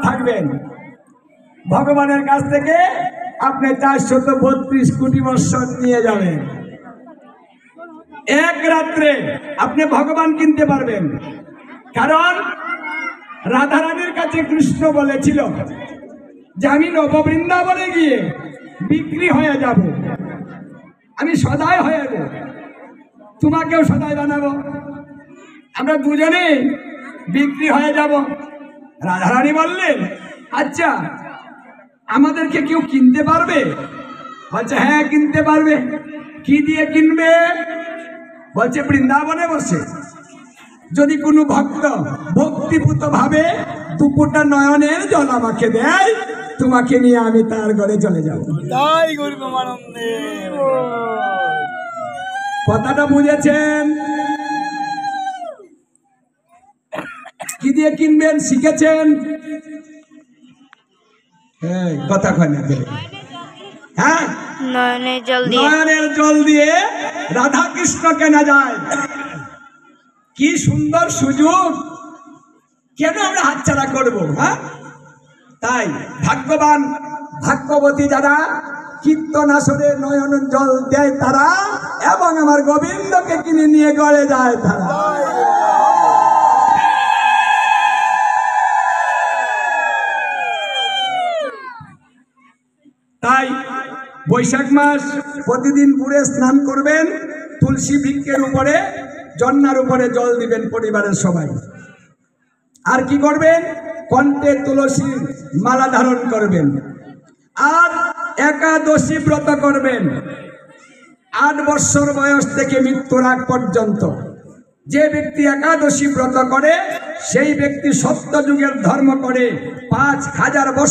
থাকবেন ভগবানের কাছ থেকে আপনি 432 কোটি বৎসর নিয়ে যাবেন। এক রাত্রে আপনি ভগবান কিনতে পারবেন, কারণ রাধারানীর কাছে কৃষ্ণ বলেছিল যে আমি নববৃন্দাবনে গিয়ে বিক্রি হয়ে যাব, আমি সদাই হয়ে যাব, তোমাকেও সদাই বানাবো, আমরা দুজনেই বিক্রি হয়ে যাব। রাধারানী বললেন আচ্ছা আমাদেরকে কেউ কিনতে পারবে? বলছে হ্যাঁ কিনতে পারবে। কি দিয়ে কিনবে? বলছে বৃন্দাবনে বসে যদি কোনো ভক্ত ভক্তিপূত ভাবে দুপুরটা নয়নের জল আমাকে দেয়, তোমাকে নিয়ে আমি তার ঘরে চলে যাব। কথাটা বুঝেছেন? কি দিয়ে কিনবেন শিখেছেন? হ্যাঁ কথা কয় না, হ্যাঁ নয়নের জল দিয়ে রাধা কৃষ্ণ কেনা যায়। কি সুন্দর সুযোগ, কেন আমরা হাতছাড়া করবো? হ্যাঁ, তাই ভাগ্যবান ভাগ্যবতী যারা কীর্তন আসরে নয়ন জল দেয় তারা, এবং আমার গোবিন্দকে কিনে নিয়ে গড়ে যায় তারা। তাই বৈশাখ মাস প্রতিদিন ভোরে স্নান করবেন, তুলসী বৃক্ষের উপরে জন্নার উপরে জল দিবেন পরিবারের সবাই। আর কি করবেন? কণ্ঠে তুলসী মালা ধারণ করবেন। আর একাদশী ব্রত করবেন 8 বছর বয়স থেকে মৃত্যুর আগ পর্যন্ত। যে ব্যক্তি একাদশী ব্রত করে সেই ব্যক্তি সত্যযুগের ধর্ম করে 5000 বছর